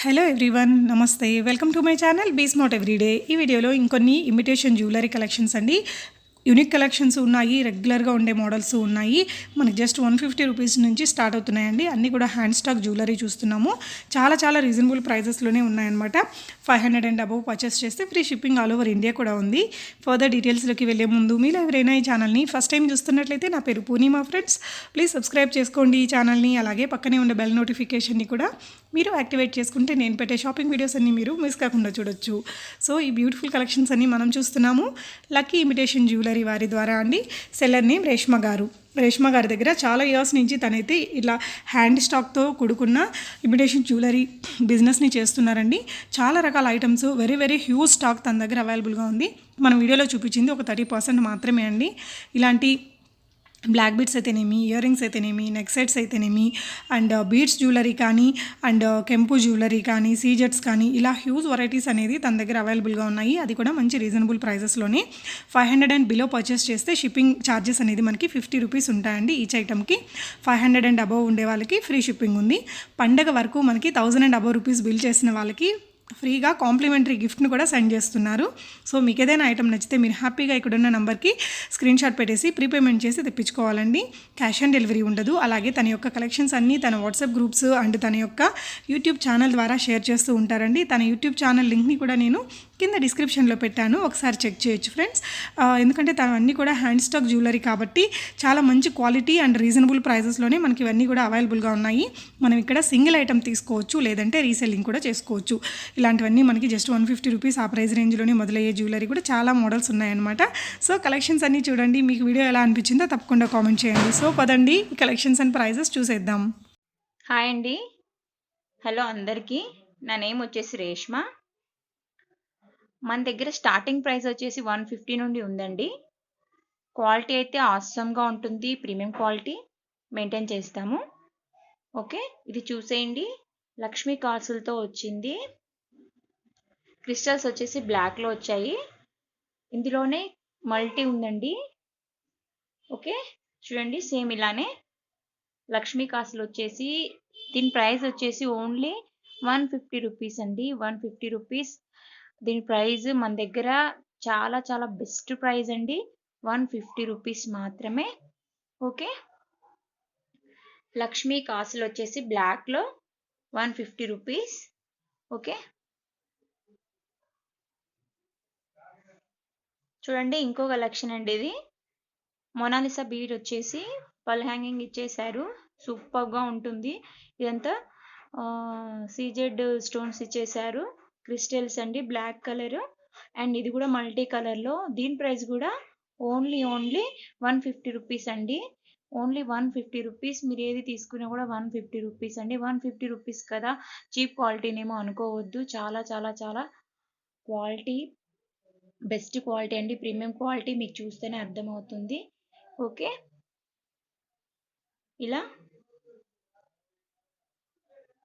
Hello everyone, నమస్తే. Welcome to my channel be smart everyday. ఈ వీడియోలో ఇంకొన్ని ఇమిటేషన్ జ్యువెలరీ కలెక్షన్స్ అండి. యూనిక్ కలెక్షన్స్ ఉన్నాయి, రెగ్యులర్గా ఉండే మోడల్స్ ఉన్నాయి. మనకి జస్ట్ 150 రూపీస్ నుంచి స్టార్ట్ అవుతున్నాయండి. అన్నీ కూడా హ్యాండ్ స్టాక్ జ్యువెలరీ చూస్తున్నాము. చాలా రీజనబుల్ ప్రైజెస్లోనే ఉన్నాయన్నమాట. 500 అండ్ అబవ్ పర్చేస్ చేస్తే free shipping all over India కూడా ఉంది. ఫర్దర్ డీటెయిల్స్లోకి వెళ్ళే ముందు మీలో ఎవరైనా ఈ ఛానల్ని ఫస్ట్ టైం చూస్తున్నట్లయితే, నా పేరు పూర్ణిమ ఫ్రెండ్స్, ప్లీజ్ సబ్స్క్రైబ్ చేసుకోండి ఈ ఛానల్ని. అలాగే పక్కనే ఉండే బెల్ నోటిఫికేషన్ని కూడా మీరు యాక్టివేట్ చేసుకుంటే నేను పెట్టే షాపింగ్ వీడియోస్ అన్నీ మీరు మిస్ కాకుండా చూడొచ్చు. సో ఈ బ్యూటిఫుల్ కలెక్షన్స్ అన్నీ మనం చూస్తున్నాము లక్కీ ఇమిటేషన్ జ్యువెలరీ వారి ద్వారా అండి. సెల్లర్ నేమ్ రేష్మ గారి దగ్గర చాలా ఇయర్స్ నుంచి తనైతే ఇలా హ్యాండ్ స్టాక్తో కూడుకున్న ఇమిటేషన్ జ్యువెలరీ బిజినెస్ని చేస్తున్నారండి. చాలా రకాల ఐటమ్స్, వెరీ హ్యూజ్ స్టాక్ తన దగ్గర అవైలబుల్గా ఉంది. మనం వీడియోలో చూపించింది ఒక 30% మాత్రమే అండి. ఇలాంటి బ్లాక్ బీడ్స్ అయితేనేమి, ఇయర్ రింగ్స్ అయితేనేమి, నెక్ సెట్స్ అయితేనేమి, అండ్ బీడ్స్ జ్యువెలరీ కానీ, అండ్ కెంపు జ్యువెలరీ కానీ, సీజెట్స్ కానీ, ఇలా హ్యూజ్ వెరైటీస్ అనేది తన దగ్గర అవైలబుల్గా ఉన్నాయి. అది కూడా మంచి రీజనబుల్ ప్రైజెస్లోనే. 500 అండ్ బిలో పర్చేస్ చేస్తే షిప్పింగ్ ఛార్జెస్ అనేది మనకి 50 రూపీస్ ఉంటాయండి ఈచ్ ఐటమ్కి. 500 అండ్ అబవ్ ఉండే వాళ్ళకి ఫ్రీ షిప్పింగ్ ఉంది. పండగ వరకు మనకి 1000 అండ్ అబవ్ రూపీస్ బిల్ చేసిన వాళ్ళకి ఫ్రీగా కాంప్లిమెంటరీ గిఫ్ట్ను కూడా సెండ్ చేస్తున్నారు. సో మీకు ఏదైనా ఐటమ్ నచ్చితే మీరు హ్యాపీగా ఇక్కడున్న నెంబర్కి స్క్రీన్ షాట్ పెట్టేసి ప్రీపేమెంట్ చేసి తెప్పించుకోవాలండి. క్యాష్ ఆన్ డెలివరీ ఉండదు. అలాగే తన యొక్క కలెక్షన్స్ అన్నీ తన వాట్సాప్ గ్రూప్స్ అండ్ తన యొక్క యూట్యూబ్ ఛానల్ ద్వారా షేర్ చేస్తూ ఉంటారండి. తన యూట్యూబ్ ఛానల్ లింక్ని కూడా నేను కింద డిస్క్రిప్షన్లో పెట్టాను, ఒకసారి చెక్ చేయొచ్చు ఫ్రెండ్స్. ఎందుకంటే తనవన్నీ కూడా హ్యాండ్ స్టాక్ జ్యువెలరీ కాబట్టి చాలా మంచి క్వాలిటీ అండ్ రీజనబుల్ ప్రైజెస్లోనే మనకి ఇవన్నీ కూడా అవైలబుల్గా ఉన్నాయి. మనం ఇక్కడ సింగిల్ ఐటమ్ తీసుకోవచ్చు, లేదంటే రీసెల్లింగ్ కూడా చేసుకోవచ్చు. ఇలాంటివన్నీ మనకి జస్ట్ 150 రూపీస్ ఆ ప్రైస్ రేంజ్లోనే మొదలయ్యే జ్యువెలరీ కూడా చాలా మోడల్స్ ఉన్నాయన్నమాట. సో కలెక్షన్స్ అన్నీ చూడండి. మీకు వీడియో ఎలా అనిపించిందో తప్పకుండా కామెంట్ చేయండి. సో పదండి ఈ కలెక్షన్స్ అండ్ ప్రైజెస్ చూసేద్దాం. హాయ్ అండి, హలో అందరికీ. నా నేమ్ వచ్చేసి రేష్మ. మన దగ్గర స్టార్టింగ్ ప్రైస్ వచ్చేసి 150 నుండి ఉందండి. క్వాలిటీ అయితే ఆసమ్గా ఉంటుంది, ప్రీమియం క్వాలిటీ మెయింటైన్ చేస్తాము. ఓకే, ఇది చూసేయండి. లక్ష్మీ కాసులతో వచ్చింది. క్రిస్టల్స్ వచ్చేసి బ్లాక్లో వచ్చాయి. ఇందులోనే మల్టీ ఉందండి. ఓకే, చూడండి, సేమ్ ఇలానే లక్ష్మీ కాసులు వచ్చేసి దీని ప్రైస్ వచ్చేసి ఓన్లీ 150 రూపీస్ అండి. 150 రూపీస్ దీని ప్రైస్ మన దగ్గర చాలా బెస్ట్ ప్రైస్ అండి. 150 రూపీస్ మాత్రమే. ఓకే, లక్ష్మీ కాసులు వచ్చేసి బ్లాక్లో 150 రూపీస్. ఓకే, చూడండి ఇంకో కలెక్షన్ అండి. ఇది మొనాలిసా బీడ్ వచ్చేసి పల్ హ్యాంగింగ్ ఇచ్చేసారు. సూపర్గా ఉంటుంది. ఇదంతా సీజెడ్ స్టోన్స్ ఇచ్చేసారు. క్రిస్టల్స్ అండి, బ్లాక్ కలర్, అండ్ ఇది కూడా మల్టీ కలర్లో. దీని ప్రైస్ కూడా ఓన్లీ 150 రూపీస్ అండి. Only 150 rupees. మీరు ఏది తీసుకున్నా కూడా 150 రూపీస్ అండి. 150 రూపీస్ కదా, చీప్ క్వాలిటీనేమో అనుకోవద్దు. చాలా క్వాలిటీ, బెస్ట్ క్వాలిటీ అండి, ప్రీమియం క్వాలిటీ. మీకు చూస్తేనే అర్థమవుతుంది. ఓకే, ఇలా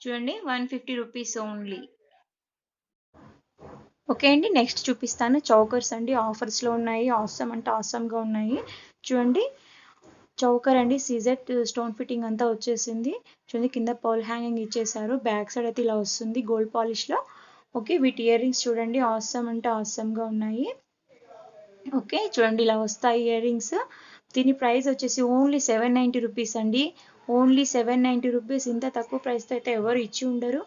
చూడండి, 150 రూపీస్ ఓన్లీ. ఓకే అండి, నెక్స్ట్ చూపిస్తాను. చౌకర్స్ అండి, ఆఫర్స్లో ఉన్నాయి. ఆసమ్ అంటే ఆసమ్గా ఉన్నాయి. చూడండి, చౌకర్ అండి, సీజెట్ స్టోన్ ఫిట్టింగ్ అంతా వచ్చేసింది. చూడండి, కింద పర్ల్ హ్యాంగింగ్ ఇచ్చేసారు. బ్యాక్ సైడ్ అయితే ఇలా వస్తుంది గోల్డ్ పాలిష్లో. ఓకే, వీటి ఇయర్ రింగ్స్ చూడండి, ఆసమ్ అంటే ఆసమ్గా ఉన్నాయి. ఓకే, చూడండి ఇలా వస్తాయి ఇయర్ రింగ్స్. దీని ప్రైస్ వచ్చేసి ఓన్లీ 790 రూపీస్ అండి. Only 790 rupees. ఇంత తక్కువ ప్రైస్తో అయితే ఎవరు ఇచ్చి ఉండరు.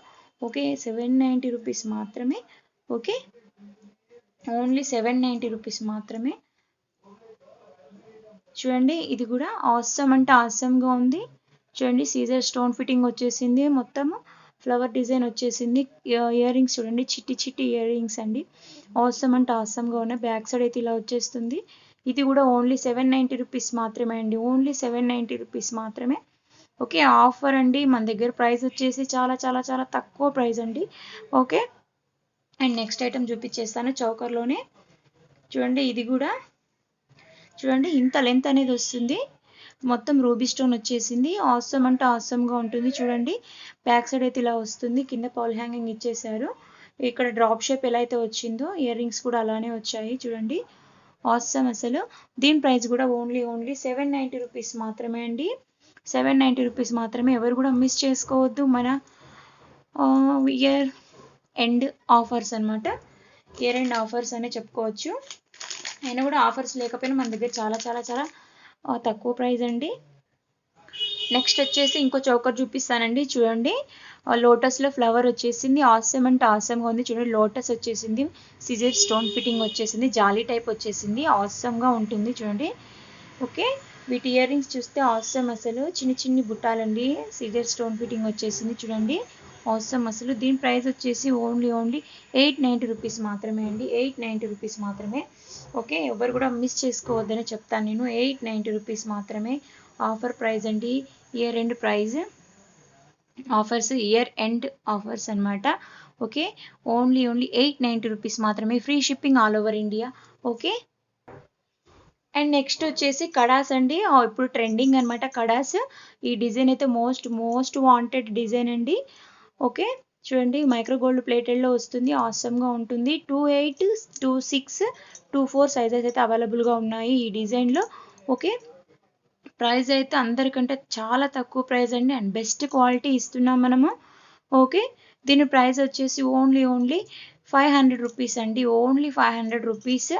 ఓకే, 790 రూపీస్ మాత్రమే. ఓకే, ఓన్లీ 790 రూపీస్ మాత్రమే. చూడండి, ఇది కూడా ఆసమ్ అంటే ఆసమ్గా ఉంది. చూడండి, సీజర్ స్టోన్ ఫిట్టింగ్ వచ్చేసింది. మొత్తము ఫ్లవర్ డిజైన్ వచ్చేసింది. ఇయర్ రింగ్స్ చూడండి, చిట్టి ఇయర్ రింగ్స్ అండి. ఆసమ్ అంటే ఆసమ్గా ఉన్నాయి. బ్యాక్ సైడ్ అయితే ఇలా వచ్చేస్తుంది. ఇది కూడా ఓన్లీ 790 రూపీస్ మాత్రమే అండి. ఓన్లీ 790 రూపీస్ మాత్రమే. ఓకే, ఆఫర్ అండి. మన దగ్గర ప్రైస్ వచ్చేసి చాలా తక్కువ ప్రైస్ అండి. ఓకే, అండ్ నెక్స్ట్ ఐటమ్ చూపించేస్తాను చౌకర్లోనే. చూడండి, ఇది కూడా చూడండి, ఇంత లెంత్ అనేది వస్తుంది. మొత్తం రూబీ స్టోన్ వచ్చేసింది. ఆసమ్ అంటే ఆసమ్గా ఉంటుంది. చూడండి, బ్యాక్ సైడ్ అయితే ఇలా వస్తుంది. కింద పర్ల్ హ్యాంగింగ్ ఇచ్చేసారు. ఇక్కడ డ్రాప్ షేప్ ఎలా అయితే వచ్చిందో ఇయర్ రింగ్స్ కూడా అలానే వచ్చాయి. చూడండి, ఆసమ్ అసలు. దీని ప్రైస్ కూడా ఓన్లీ 790 రూపీస్ మాత్రమే అండి. 790 రూపీస్ మాత్రమే. ఎవరు కూడా మిస్ చేసుకోవద్దు. మన ఇయర్ ఎండ్ ఆఫర్స్ అనమాట. ఇయర్ ఎండ్ ఆఫర్స్ అనే చెప్పుకోవచ్చు. అయినా కూడా ఆఫర్స్ లేకపోయినా మన దగ్గర చాలా చాలా చాలా తక్కువ ప్రైస్ అండి. నెక్స్ట్ వచ్చేసి ఇంకో చౌకర్ చూపిస్తానండి. చూడండి, లోటస్లో ఫ్లవర్ వచ్చేసింది. ఆసమ్ అంటే ఆసమ్గా ఉంది. చూడండి, లోటస్ వచ్చేసింది, సిజర్ స్టోన్ ఫిట్టింగ్ వచ్చేసింది, జాలీ టైప్ వచ్చేసింది, ఆసమ్గా ఉంటుంది. చూడండి, ఓకే. వీటి ఇయర్ రింగ్స్ చూస్తే ఆసమ్, అసలు చిన్ని చిన్ని బుట్టాలండి, సిజర్ స్టోన్ ఫిట్టింగ్ వచ్చేసింది. చూడండి, ఆసమ్ అసలు. దీని ప్రైస్ వచ్చేసి ఓన్లీ 890 రూపీస్ మాత్రమే అండి. 890 రూపీస్ మాత్రమే. ఓకే, ఎవరు కూడా మిస్ చేసుకోవద్దని చెప్తాను నేను. 890 రూపీస్ మాత్రమే ఆఫర్ ప్రైస్ అండి. Year end price offers, year end offers అనమాట. ఓకే, ఓన్లీ 890 రూపీస్ మాత్రమే. Free shipping all over India. Okay. And next వచ్చేసి కడాస్ అండి. ఇప్పుడు ట్రెండింగ్ అనమాట కడాస్. ఈ డిజైన్ అయితే మోస్ట్ వాంటెడ్ డిజైన్ అండి. ఓకే, చూడండి, మైక్రో గోల్డ్ ప్లేటెడ్లో వస్తుంది, ఆసమ్గా ఉంటుంది. 28, 26, 24 సైజెస్ అయితే అవైలబుల్గా ఉన్నాయి ఈ డిజైన్లో. ఓకే, ప్రైస్ అయితే అందరికంటే చాలా తక్కువ ప్రైస్ అండి, అండ్ బెస్ట్ క్వాలిటీ ఇస్తున్నాం మనము. ఓకే, దీని ప్రైస్ వచ్చేసి ఓన్లీ 500 రూపీస్ అండి. Only 500 rupees.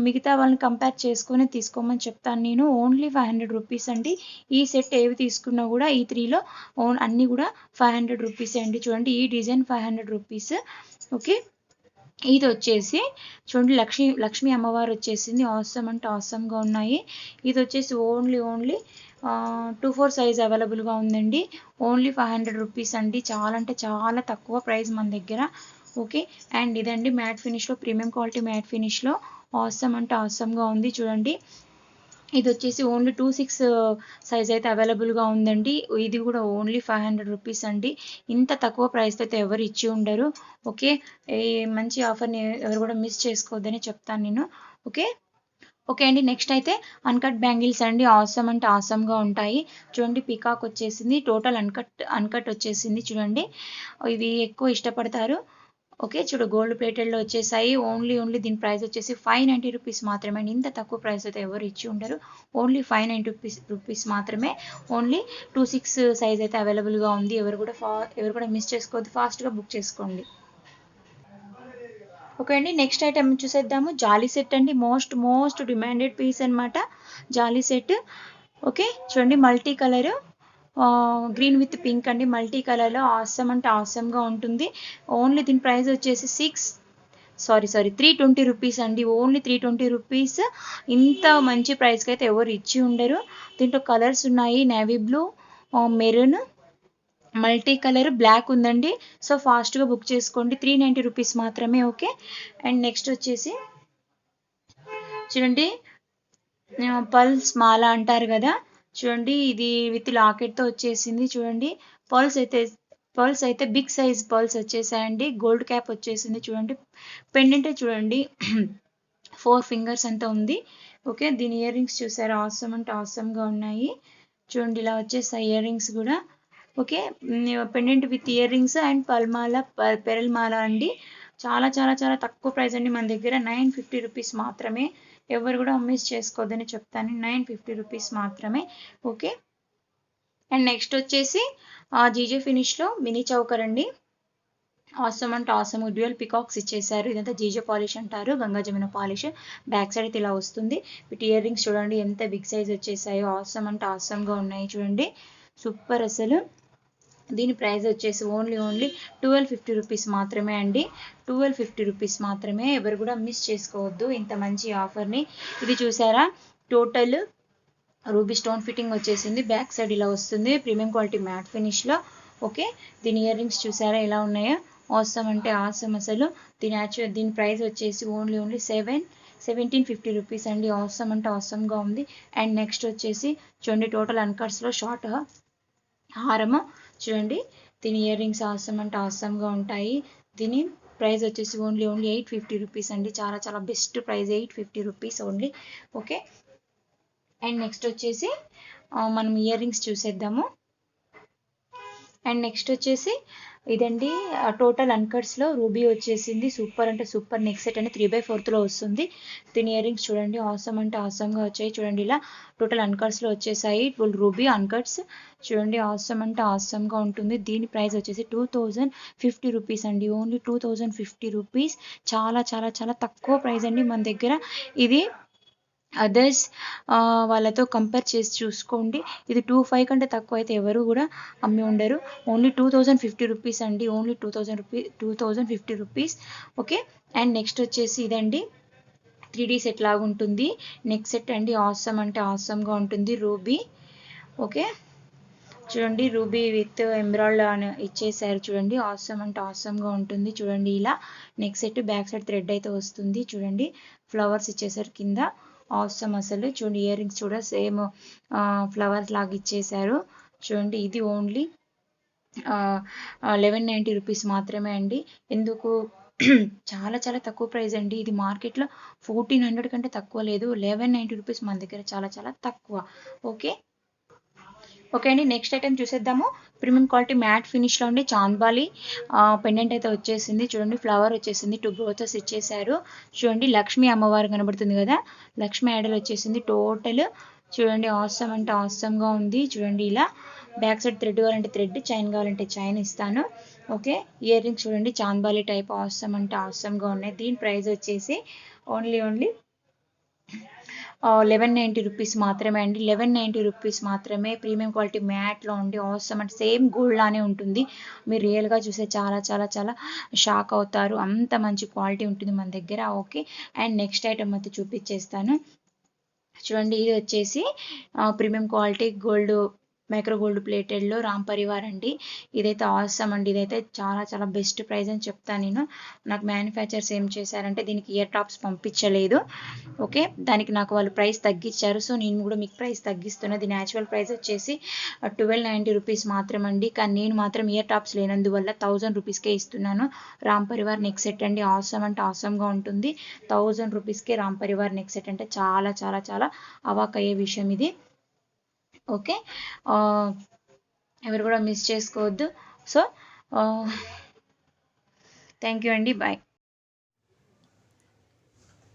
మిగతా వాళ్ళని కంపేర్ చేసుకొని తీసుకోమని చెప్తాను నేను. ఓన్లీ 500 రూపీస్ అండి. ఈ సెట్ ఏవి తీసుకున్నా కూడా ఈ 3లో అన్నీ కూడా 500 రూపీస్ అండి. చూడండి, ఈ డిజైన్ 500 రూపీస్. ఓకే, ఇది వచ్చేసి చూడండి, లక్ష్మీ అమ్మవారు వచ్చేసింది, ఆసమ్ అంటే ఆసమ్గా ఉన్నాయి. ఇది వచ్చేసి ఓన్లీ 24 సైజ్ అవైలబుల్గా ఉందండి. ఓన్లీ 500 రూపీస్ అండి. చాలా అంటే చాలా తక్కువ ప్రైస్ మన దగ్గర. ఓకే, అండ్ ఇదండి మ్యాట్ ఫినిష్లో, ప్రీమియం క్వాలిటీ మ్యాట్ ఫినిష్లో ఆసమ్ అంటే ఆసమ్గా ఉంది. చూడండి, ఇది వచ్చేసి ఓన్లీ 26 సైజ్ అయితే అవైలబుల్గా ఉందండి. ఇది కూడా ఓన్లీ 500 రూపీస్ అండి. ఇంత తక్కువ ప్రైస్తో అయితే ఎవరు ఇచ్చి ఉండరు. ఓకే, ఈ మంచి ఆఫర్ని ఎవరు కూడా మిస్ చేసుకోవద్దని చెప్తాను నేను. ఓకే ఓకే అండి. నెక్స్ట్ అయితే అన్కట్ బ్యాంగిల్స్ అండి. ఆసమ్ అంటే ఆసమ్గా ఉంటాయి. చూడండి, పీకాక్ వచ్చేసింది, టోటల్ అన్కట్ వచ్చేసింది. చూడండి, ఇవి ఎక్కువ ఇష్టపడతారు. ఓకే, చూడు, గోల్డ్ ప్లేటెడ్లో వచ్చేసాయి. ఓన్లీ దీని ప్రైస్ వచ్చేసి 590 రూపీస్ మాత్రమే. ఇంత తక్కువ ప్రైస్ అయితే ఎవరు ఇచ్చి ఉండరు. ఓన్లీ 590 రూపీస్ మాత్రమే. ఓన్లీ 26 సైజ్ అయితే అవైలబుల్గా ఉంది. ఎవరు కూడా మిస్ చేసుకోవద్దు, ఫాస్ట్గా బుక్ చేసుకోండి. ఓకే అండి, నెక్స్ట్ ఐటమ్ చూసేద్దాము. జాలీ సెట్ అండి. మోస్ట్ డిమాండెడ్ పీస్ అనమాట, జాలీ సెట్. ఓకే, చూడండి, multi colour, green with pink అండి, మల్టీ కలర్లో ఆసమ్ అంటే ఆసమ్గా ఉంటుంది. ఓన్లీ దీని ప్రైస్ వచ్చేసి 320 రూపీస్ అండి. Only 320 rupees. ఇంత మంచి ప్రైస్కి అయితే ఎవరు ఇచ్చి ఉండరు. దీంట్లో కలర్స్ ఉన్నాయి, navy blue, maroon, multi colour, black ఉందండి. సో ఫాస్ట్గా బుక్ చేసుకోండి. 390 రూపీస్ మాత్రమే. ఓకే, అండ్ నెక్స్ట్ వచ్చేసి చూడండి, పల్స్ మాల అంటారు కదా, చూడండి, ఇది విత్ లాకెట్తో వచ్చేసింది. చూడండి, పర్ల్స్ అయితే బిగ్ సైజ్ పర్ల్స్ వచ్చేసాయండి. గోల్డ్ క్యాప్ వచ్చేసింది. చూడండి, పెండెంట్ చూడండి 4 ఫింగర్స్ అంతా ఉంది. ఓకే, దీని ఇయర్ రింగ్స్ చూసారా, ఆసమ్ అంటే ఆసమ్గా ఉన్నాయి. చూడండి, ఇలా వచ్చేసాయి ఇయర్ రింగ్స్ కూడా. Okay, pendant with ear rings and pearl మాల అండి. చాలా చాలా చాలా తక్కువ ప్రైస్ అండి మన దగ్గర. 950 రూపీస్ మాత్రమే. ఎవరు కూడా మిస్ చేసుకోవద్దని చెప్తాను. 950 రూపీస్ మాత్రమే. ఓకే, అండ్ నెక్స్ట్ వచ్చేసి జీజే ఫినిష్లో మినీ చౌకర్ అండి. ఆసమ్ అంటే ఆసమ్, డ్యూయల్ పికాక్స్ ఇచ్చేసారు. ఇదంతా జీజే పాలిష్ అంటారు, Ganga Jamuna polish. Back side అయితే ఇలా వస్తుంది. వీటి ఇయర్ రింగ్స్ చూడండి ఎంత బిగ్ సైజ్ వచ్చేసాయో. ఆసమ్ అంటే ఆసమ్గా ఉన్నాయి. చూడండి, సూపర్ అసలు. దీని ప్రైస్ వచ్చేసి ఓన్లీ 1250 రూపీస్ మాత్రమే అండి. 1250 రూపీస్ మాత్రమే. ఎవరు కూడా మిస్ చేసుకోవద్దు ఇంత మంచి ఆఫర్ని. ఇది చూసారా, టోటల్ రూబీ స్టోన్ ఫిట్టింగ్ వచ్చేసింది. బ్యాక్ సైడ్ ఇలా వస్తుంది, ప్రీమియం క్వాలిటీ మ్యాట్ ఫినిష్లో. ఓకే, దీని ఇయర్ రింగ్స్ చూసారా ఎలా ఉన్నాయో. ఆసమ్ అంటే ఆసమ్ అసలు. దీని ప్రైస్ వచ్చేసి ఓన్లీ 1750 రూపీస్ అండి. ఆసమ్ అంటే ఆసమ్గా ఉంది. అండ్ నెక్స్ట్ వచ్చేసి చూడండి, టోటల్ అన్కట్స్లో షార్ట్ హారము. చూడండి, దీని ఇయర్ రింగ్స్ ఆసమ్ అంటే ఆసమ్గా ఉంటాయి. దీని ప్రైస్ వచ్చేసి ఓన్లీ 850 రూపీస్ అండి. చాలా చాలా best price, 850 rupees only. Okay, and next వచ్చేసి మనం ఇయర్ రింగ్స్ చూసేద్దాము. అండ్ నెక్స్ట్ వచ్చేసి ఇదండి టోటల్ అన్కట్స్లో రూబీ వచ్చేసింది. సూపర్ అంటే సూపర్ నెక్ సెట్ అండి 3/4లో వస్తుంది. దీని ఇయర్ రింగ్స్ చూడండి ఆసమ్ అంటే ఆసమ్గా వచ్చాయి. చూడండి ఇలా టోటల్ అన్కట్స్లో వచ్చేసాయి. రూబీ అన్కట్స్ చూడండి ఆసమ్ అంటే ఆసమ్గా ఉంటుంది. దీని ప్రైస్ వచ్చేసి 2050 రూపీస్ అండి. Only 2050 rupees. చాలా చాలా చాలా తక్కువ ప్రైస్ అండి మన దగ్గర. ఇది అదర్స్ వాళ్ళతో కంపేర్ చేసి చూసుకోండి. ఇది 25 కంటే తక్కువ అయితే ఎవరు కూడా అమ్మి ఉండరు. ఓన్లీ 2050 రూపీస్ అండి. Only 2050 rupees. Okay. And next వచ్చేసి ఇదండి 3D సెట్ లాగా ఉంటుంది. నెక్ సెట్ అండి ఆసమ్ అంటే ఆసమ్గా ఉంటుంది. రూబీ. ఓకే. చూడండి రూబీ విత్ ఎమరాల్డ్ అని ఇచ్చేసారు. చూడండి ఆసమ్ అంటే ఆసమ్గా ఉంటుంది. చూడండి ఇలా neck set back side thread అయితే వస్తుంది. చూడండి ఫ్లవర్స్ ఇచ్చేసారు కింద. ఆసమ్ అసలు. చూడండి ఇయర్ రింగ్స్ కూడా సేమ్ ఫ్లవర్స్ లాగా ఇచ్చేసారు. చూడండి ఇది ఓన్లీ 1190 రూపీస్ మాత్రమే అండి. ఎందుకు చాలా చాలా తక్కువ ప్రైస్ అండి. ఇది మార్కెట్లో 1400 కంటే తక్కువ లేదు. 1190 రూపీస్ మన దగ్గర చాలా చాలా తక్కువ. ఓకే. ఓకే అండి నెక్స్ట్ ఐటెం చూసేద్దాము. ప్రీమియం క్వాలిటీ మ్యాట్ ఫినిష్లో ఉండి చాంద్బాలి పెండెంట్ అయితే వచ్చేసింది. చూడండి ఫ్లవర్ వచ్చేసింది. 2 బ్రోచెస్ ఇచ్చేసారు. చూడండి లక్ష్మీ అమ్మవారు కనబడుతుంది కదా, లక్ష్మీ ఐడల్ వచ్చేసింది. టోటల్ చూడండి ఆసమ్ అంటే ఆసమ్గా ఉంది. చూడండి ఇలా బ్యాక్ సైడ్ థ్రెడ్ కావాలంటే థ్రెడ్, చైన్ కావాలంటే చైన్ ఇస్తాను. ఓకే. ఇయర్ రింగ్స్ చూడండి చాంద్బాలి టైప్ ఆసమ్ అంటే ఆసమ్గా ఉన్నాయి. దీని ప్రైస్ వచ్చేసి ఓన్లీ 1190 రూపీస్ మాత్రమే అండి. 1190 రూపీస్ మాత్రమే. ప్రీమియం క్వాలిటీ మ్యాట్లో ఉండి ఆసమ్ అంటే సేమ్ గోల్డ్ లానే ఉంటుంది. మీరు రియల్గా చూసే చాలా చాలా చాలా షాక్ అవుతారు. అంత మంచి క్వాలిటీ ఉంటుంది మన దగ్గర. ఓకే. అండ్ నెక్స్ట్ ఐటమ్ అయితే చూపించేస్తాను. చూడండి ఇది వచ్చేసి premium quality gold micro gold ప్లేటెడ్లో రామ్ పరివార్ అండి. ఇదైతే ఆసమ్ అండి. ఇదైతే చాలా చాలా బెస్ట్ ప్రైస్ అని చెప్తాను నేను. నాకు మ్యానుఫ్యాక్చర్స్ ఏం చేశారంటే దీనికి ఇయర్ టాప్స్ పంపించలేదు. ఓకే. దానికి నాకు వాళ్ళు ప్రైస్ తగ్గించారు. సో నేను కూడా మీకు ప్రైస్ తగ్గిస్తున్నా. దీని యాక్చువల్ ప్రైస్ వచ్చేసి 1290 రూపీస్ మాత్రమండి. కానీ నేను మాత్రం ఇయర్ టాప్స్ లేనందువల్ల 1000 రూపీస్కే ఇస్తున్నాను. రామ్ పరివార్ నెక్ సెట్ అండి. ఆసమ్ అంటే ఆసమ్గా ఉంటుంది. 1000 రూపీస్కే రామ్ పరివార్ నెక్ సెట్ అంటే చాలా చాలా చాలా అవాక్ అయ్యే విషయం ఇది. ఓకే. ఎవరు కూడా మిస్ చేసుకోవద్దు. సో థ్యాంక్ యూ అండి. బాయ్.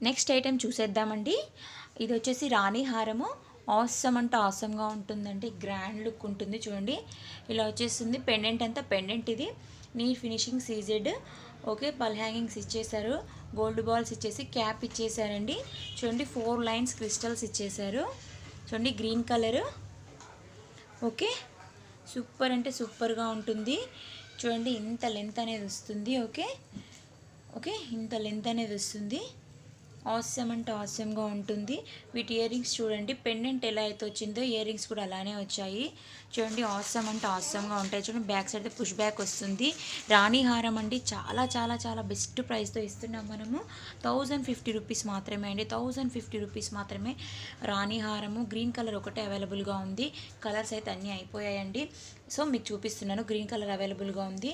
నెక్స్ట్ ఐటెం చూసేద్దామండి. ఇది వచ్చేసి రాణి హారము. ఆసమ్ అంటే ఆసమ్గా ఉంటుందండి. గ్రాండ్ లుక్ ఉంటుంది. చూడండి ఇలా వచ్చేస్తుంది. పెండెంట్ అంతా పెండెంట్ ఇది. Neat finishing CZ. Okay. Pearl hangings ఇచ్చేసారు. గోల్డ్ బాల్స్ ఇచ్చేసి క్యాప్ ఇచ్చేసారండి. చూడండి 4 లైన్స్ క్రిస్టల్స్ ఇచ్చేసారు. చూడండి గ్రీన్ కలరు. ఓకే. సూపర్ అంటే సూపర్గా ఉంటుంది. చూడండి ఇంత లెంత్ అనేది వస్తుంది. ఓకే. ఓకే. ఇంత లెంత్ అనేది వస్తుంది. ఆసమ్ అంటే ఆసమ్గా ఉంటుంది. వీటి ఇయర్ రింగ్స్ చూడండి పెండెంట్ ఎలా అయితే వచ్చిందో ఇయర్ రింగ్స్ కూడా అలానే వచ్చాయి. చూడండి ఆసమ్ అంటే ఆసమ్గా ఉంటాయి. చూడండి బ్యాక్ సైడ్ పుష్ బ్యాక్ వస్తుంది. రాణి హారం అండి. చాలా చాలా చాలా బెస్ట్ ప్రైస్తో ఇస్తున్నాం మనము. 1050 రూపీస్ మాత్రమే అండి. 1050 రూపీస్ మాత్రమే. రాణి హారము గ్రీన్ కలర్ ఒకటే అవైలబుల్గా ఉంది. కలర్స్ అయితే అన్నీ అయిపోయాయండి. సో మీకు చూపిస్తున్నాను. గ్రీన్ కలర్ అవైలబుల్గా ఉంది.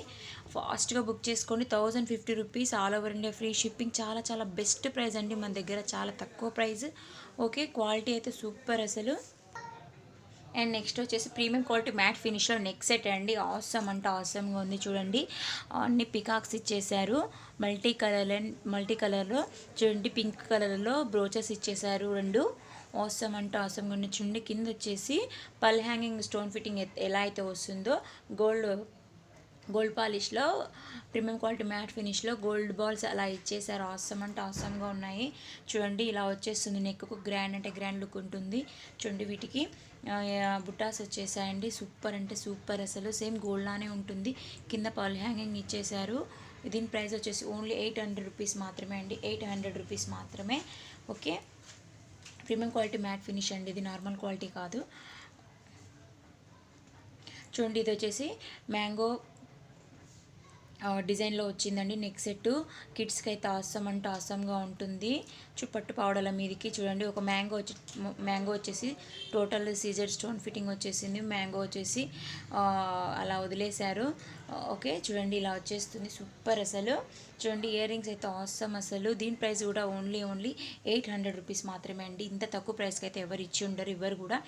ఫాస్ట్గా బుక్ చేసుకోండి. 1050 rupees. All over India free shipping. చాలా చాలా బెస్ట్ ప్రైస్ అండి మన దగ్గర. చాలా తక్కువ ప్రైస్. ఓకే. క్వాలిటీ అయితే సూపర్ అసలు. అండ్ నెక్స్ట్ వచ్చేసి ప్రీమియం క్వాలిటీ మ్యాట్ ఫినిష్లో నెక్ సెట్ అండి. ఆసమ్ అంటే ఆసమ్గా ఉంది. చూడండి అన్ని పికాక్స్ ఇచ్చేసారు. మల్టీ కలర్లో చూడండి పింక్ కలర్లో బ్రోచెస్ ఇచ్చేసారు 2. ఆసమ్ అంటే ఆసమ్గా ఉంది. చూడండి కింద వచ్చేసి పల్ హ్యాంగింగ్ స్టోన్ ఫిట్టింగ్ ఎలా అయితే వస్తుందో గోల్డ్ పాలిష్లో ప్రీమియం క్వాలిటీ మ్యాట్ ఫినిష్లో గోల్డ్ బాల్స్ అలా ఇచ్చేసారు. ఆసమ్ అంటే ఆసమ్గా ఉన్నాయి. చూడండి ఇలా వచ్చేస్తుంది. నెక్కు గ్రాండ్ అంటే గ్రాండ్ లుక్ ఉంటుంది. చూడండి వీటికి బుట్టాస్ వచ్చేసాయండి. సూపర్ అంటే సూపర్ అసలు. సేమ్ గోల్డ్ లానే ఉంటుంది. కింద పల్ హ్యాంగింగ్ ఇచ్చేసారు. దీని ప్రైస్ వచ్చేసి ఓన్లీ 800 రూపీస్ మాత్రమే అండి. 800 రూపీస్ మాత్రమే. Okay. Premium quality mat finish అండి. ఇది నార్మల్ క్వాలిటీ కాదు. చూడండి ఇది వచ్చేసి మ్యాంగో డిజైన్లో వచ్చిందండి నెక్ సెట్. కిడ్స్కి అయితే ఆసమ్ అంటే ఆసమ్గా ఉంటుంది. చుప్పట్టు పావడల మీదకి చూడండి ఒక మ్యాంగో వచ్చేసి టోటల్ సీజర్ స్టోన్ ఫిట్టింగ్ వచ్చేసింది. మ్యాంగో వచ్చేసి అలా వదిలేశారు. ఓకే. చూడండి ఇలా వచ్చేస్తుంది. సూపర్ అసలు. చూడండి ఇయర్ రింగ్స్ అయితే ఆసమ్ అసలు. దీని ప్రైస్ కూడా ఓన్లీ 800 రూపీస్ మాత్రమే అండి. ఇంత తక్కువ ప్రైస్కి అయితే ఎవరు ఇచ్చి ఉండరు. ఎవరు కూడా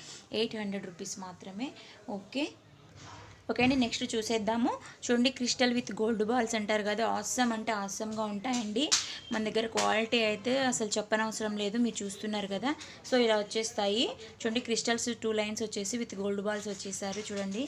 800 రూపీస్ మాత్రమే. ఓకే. ఓకే అండి, నెక్స్ట్ చూసేద్దాము. చూడండి, క్రిస్టల్ విత్ గోల్డ్ బాల్స్ అంటారు కదా, ఆసమ్ అంటే ఆసమ్గా ఉంటాయండి. మన దగ్గర క్వాలిటీ అయితే అసలు చెప్పనవసరం లేదు, మీరు చూస్తున్నారు కదా. సో ఇలా వచ్చేస్తాయి. చూడండి, క్రిస్టల్స్ 2 లైన్స్ వచ్చేసి విత్ గోల్డ్ బాల్స్ వచ్చేసారు. చూడండి,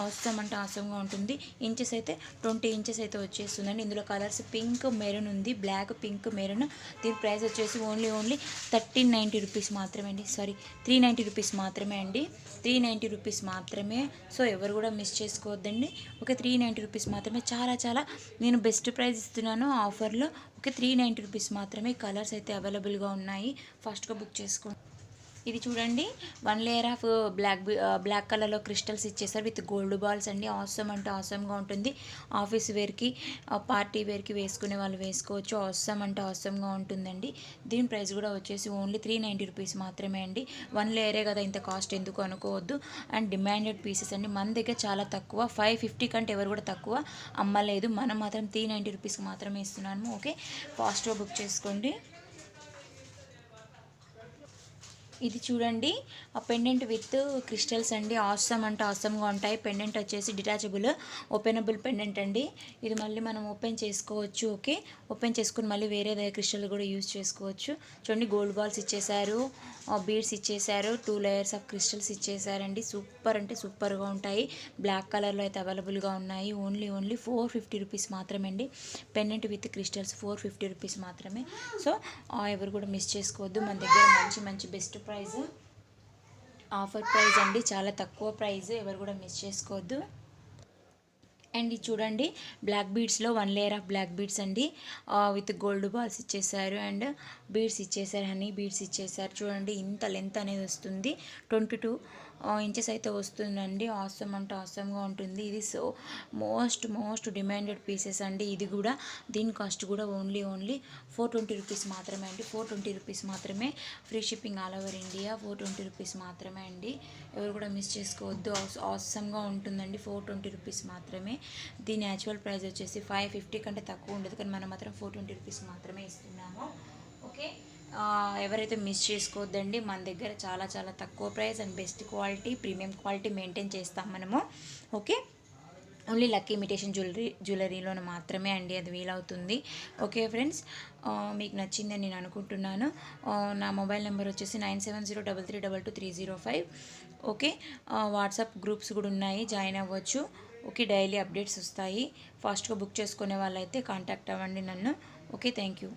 ఆసమ్ అంటే ఆసమ్గా ఉంటుంది. ఇంచెస్ అయితే 20 ఇంచెస్ అయితే వచ్చేస్తుందండి. ఇందులో కలర్స్ పింక్ మెరూన్ ఉంది, బ్లాక్ పింక్ మెరూన్. దీని ప్రైస్ వచ్చేసి ఓన్లీ 1390 రూపీస్ మాత్రమే అండి. సారీ, 390 రూపీస్ మాత్రమే అండి. 390 రూపీస్ మాత్రమే. సో ఎవరు కూడా మిస్ చేసుకోవద్దండి. ఓకే, 390 రూపీస్ మాత్రమే. చాలా నేను బెస్ట్ ప్రైస్ ఇస్తున్నాను ఆఫర్లో. ఓకే, 390 రూపీస్ మాత్రమే. కలర్స్ అయితే అవైలబుల్గా ఉన్నాయి, ఫాస్ట్గా బుక్ చేసుకోండి. ఇది చూడండి, 1 లేయర్ ఆఫ్ బ్లాక్ కలర్లో క్రిస్టల్స్ ఇచ్చేసారు విత్ గోల్డ్ బాల్స్ అండి. ఆసమ్ అంటే ఆసమ్గా ఉంటుంది. ఆఫీస్ వేర్కి, పార్టీ వేర్కి వేసుకునే వాళ్ళు వేసుకోవచ్చు. ఆసమ్ అంటే ఆసమ్గా ఉంటుందండి. దీని ప్రైస్ కూడా వచ్చేసి ఓన్లీ 390 రూపీస్ మాత్రమే అండి. 1 లేయరే కదా, ఇంత కాస్ట్ ఎందుకు అనుకోవద్దు. అండ్ డిమాండెడ్ పీసెస్ అండి. మన దగ్గర చాలా తక్కువ, 550 కంటే ఎవరు కూడా తక్కువ అమ్మలేదు. మనం మాత్రం 390 రూపీస్కి మాత్రమే ఇస్తున్నాము. ఓకే, ఫాస్ట్గా బుక్ చేసుకోండి. ఇది చూడండి, ఆ పెండెంట్ విత్ క్రిస్టల్స్ అండి. ఆసమ్ అంటే ఆసమ్గా ఉంటాయి. పెండెంట్ వచ్చేసి డిటాచబుల్ ఓపెనబుల్ పెండెంట్ అండి. ఇది మళ్ళీ మనం ఓపెన్ చేసుకోవచ్చు. ఓకే, ఓపెన్ చేసుకుని మళ్ళీ వేరే క్రిస్టల్ కూడా యూజ్ చేసుకోవచ్చు. చూడండి, గోల్డ్ బాల్స్ ఇచ్చేసారు, బీడ్స్ ఇచ్చేసారు, 2 లేయర్స్ ఆఫ్ క్రిస్టల్స్ ఇచ్చేసారండి. సూపర్ అంటే సూపర్గా ఉంటాయి. బ్లాక్ కలర్లో అయితే అవైలబుల్గా ఉన్నాయి. ఓన్లీ 450 రూపీస్ మాత్రమే అండి. పెండెంట్ విత్ క్రిస్టల్స్ 450 రూపీస్ మాత్రమే. సో ఎవరు కూడా మిస్ చేసుకోవద్దు. మన దగ్గర మంచి బెస్ట్ ప్రైస్, ఆఫర్ ప్రైస్ అండి, చాలా తక్కువ ప్రైస్. ఎవరు కూడా మిస్ చేసుకోవద్దు. అండ్ ఇది చూడండి, బ్లాక్ బీడ్స్లో 1 లేయర్ ఆఫ్ బ్లాక్ బీడ్స్ అండి, విత్ గోల్డ్ బాల్స్ ఇచ్చేసారు అండ్ బీడ్స్ ఇచ్చేసారు, హనీ బీడ్స్ ఇచ్చేసారు. చూడండి, ఇంత లెంత్ అనేది వస్తుంది, 22 ఇంచెస్ అయితే వస్తుందండి. ఆసమ్ అంటే ఆసమ్గా ఉంటుంది. ఇది సో మోస్ట్ డిమాండెడ్ పీసెస్ అండి. ఇది కూడా, దీని కాస్ట్ కూడా ఓన్లీ 420 రూపీస్ మాత్రమే అండి. 420 రూపీస్ మాత్రమే. Free shipping all over India. 420 rupees మాత్రమే అండి. ఎవరు కూడా మిస్ చేసుకోవద్దు. ఆసమ్గా ఉంటుందండి. 420 రూపీస్ మాత్రమే. దీని యాక్చువల్ ప్రైస్ వచ్చేసి 550 కంటే తక్కువ ఉండదు, కానీ మనం మాత్రం 420 రూపీస్ మాత్రమే ఇస్తున్నాము. ఓకే, ఎవరైతే మిస్ చేసుకోవద్దండి. మన దగ్గర చాలా తక్కువ price and best quality, premium quality maintain చేస్తాం మనము. ఓకే, ఓన్లీ లక్కీ ఇమిటేషన్ జ్యువెలరీలో మాత్రమే అండి అది వీలవుతుంది. ఓకే ఫ్రెండ్స్, మీకు నచ్చిందని నేను అనుకుంటున్నాను. నా మొబైల్ నెంబర్ వచ్చేసి 9703322305. ఓకే, వాట్సాప్ గ్రూప్స్ కూడా ఉన్నాయి, జాయిన్ అవ్వచ్చు. ఓకే, డైలీ అప్డేట్స్ వస్తాయి. ఫాస్ట్గా బుక్ చేసుకునే వాళ్ళైతే కాంటాక్ట్ అవ్వండి నన్ను. Okay, thank you.